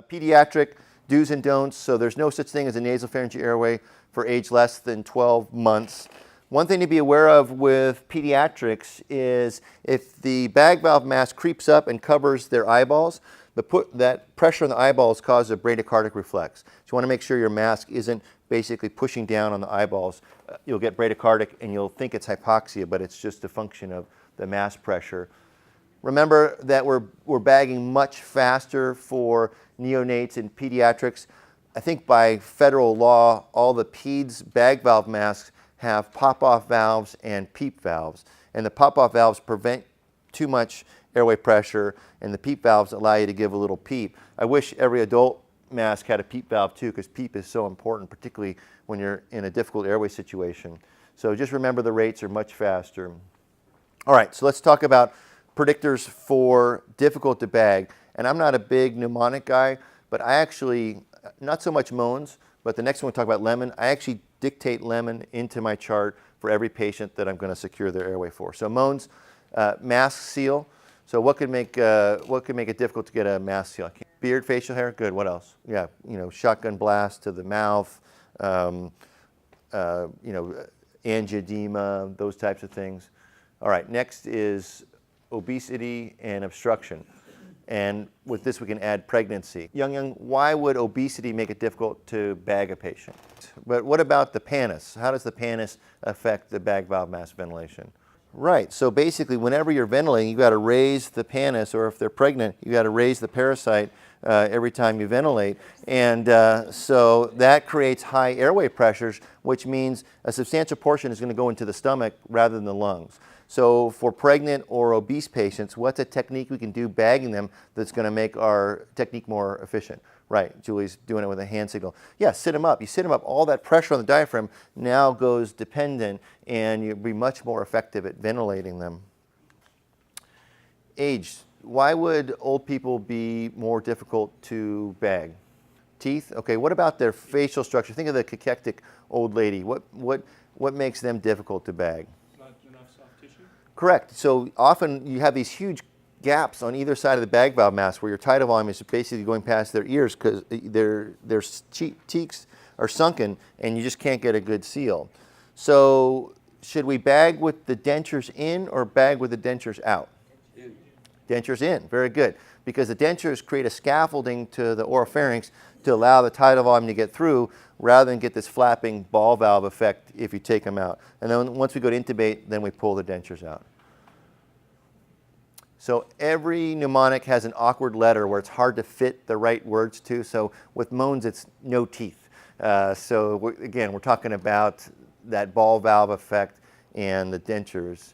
Pediatric do's and don'ts. So there's no such thing as a nasopharyngeal airway for age less than 12 months. One thing to be aware of with pediatrics is if the bag valve mask creeps up and covers their eyeballs, that pressure on the eyeballs causes a bradycardic reflex. So you want to make sure your mask isn't basically pushing down on the eyeballs. You'll get bradycardic and you'll think it's hypoxia, but it's just a function of the mask pressure. Remember that we're bagging much faster for neonates and pediatrics. I think by federal law, all the PEDS bag valve masks have pop-off valves and PEEP valves. And the pop-off valves prevent too much airway pressure, and the PEEP valves allow you to give a little PEEP. I wish every adult mask had a PEEP valve too, because PEEP is so important, particularly when you're in a difficult airway situation. So just remember the rates are much faster. All right, so let's talk about predictors for difficult to bag. And I'm not a big mnemonic guy, but I actually, not so much moans, but the next one we talk about lemon, I actually dictate lemon into my chart for every patient that I'm going to secure their airway for. So moans, mask seal. So what could make it difficult to get a mask seal? Beard, facial hair, good. What else? Yeah, shotgun blast to the mouth, angioedema, those types of things. All right, next is obesity and obstruction. And with this, we can add pregnancy. Young, why would obesity make it difficult to bag a patient? But what about the pannus? How does the pannus affect the bag valve mask ventilation? Right, so basically whenever you're ventilating, you've got to raise the pannus, or if they're pregnant, you've got to raise the parasite every time you ventilate. And so that creates high airway pressures, which means a substantial portion is going to go into the stomach rather than the lungs. So for pregnant or obese patients, what's a technique we can do bagging them that's going to make our technique more efficient? Right, Julie's doing it with a hand signal. Yeah, sit them up. You sit them up, all that pressure on the diaphragm now goes dependent, and you'll be much more effective at ventilating them. Age. Why would old people be more difficult to bag? Teeth. Okay, what about their facial structure? Think of the cachectic old lady. What makes them difficult to bag? Not enough soft tissue? Correct. So often you have these huge gaps on either side of the bag valve mask where your tidal volume is basically going past their ears because their cheeks are sunken and you just can't get a good seal. So should we bag with the dentures in or bag with the dentures out? In. Dentures in, very good. Because the dentures create a scaffolding to the oropharynx to allow the tidal volume to get through rather than get this flapping ball valve effect if you take them out. And then once we go to intubate, then we pull the dentures out. So every mnemonic has an awkward letter where it's hard to fit the right words to. So with moans, it's no teeth. Again, we're talking about that ball valve effect and the dentures.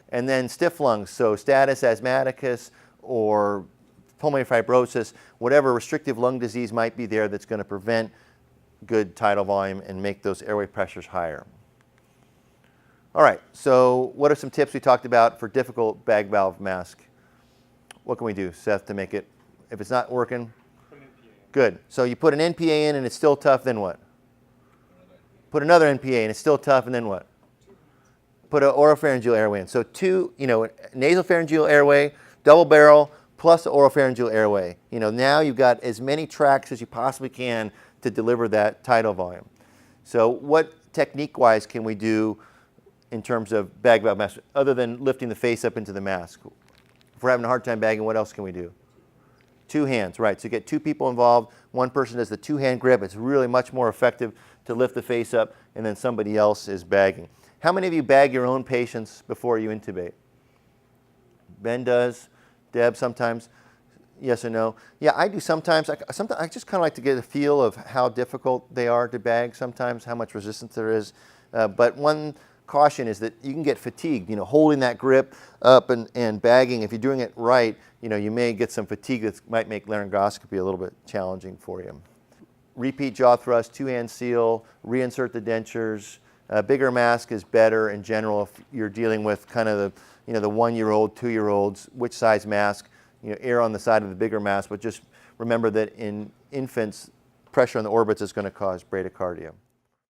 And then stiff lungs, so status asthmaticus or pulmonary fibrosis, whatever restrictive lung disease might be there that's going to prevent good tidal volume and make those airway pressures higher. All right, so what are some tips we talked about for difficult bag valve mask? What can we do, Seth, to make it, if it's not working? Put an NPA in. Good. So you put an NPA in and it's still tough, then what? Put another NPA and it's still tough, and then what? Put an oropharyngeal airway in. So nasopharyngeal airway, double barrel, plus oropharyngeal airway. Now you've got as many tracks as you possibly can to deliver that tidal volume. So what technique-wise can we do in terms of bag valve mask, other than lifting the face up into the mask? If we're having a hard time bagging, what else can we do? Two hands, right. So you get two people involved. One person does the two-hand grip. It's really much more effective to lift the face up, and then somebody else is bagging. How many of you bag your own patients before you intubate? Ben does. Deb sometimes. Yes or no? Yeah, I do sometimes. I just kind of like to get a feel of how difficult they are to bag sometimes, how much resistance there is. But one caution is that you can get fatigued, holding that grip up and bagging. If you're doing it right, you may get some fatigue that might make laryngoscopy a little bit challenging for you. Repeat jaw thrust, two-hand seal, reinsert the dentures. A bigger mask is better in general if you're dealing with kind of the 1-year-old, 2-year-olds, which size mask, err on the side of the bigger mask, but just remember that in infants, pressure on the orbits is going to cause bradycardia.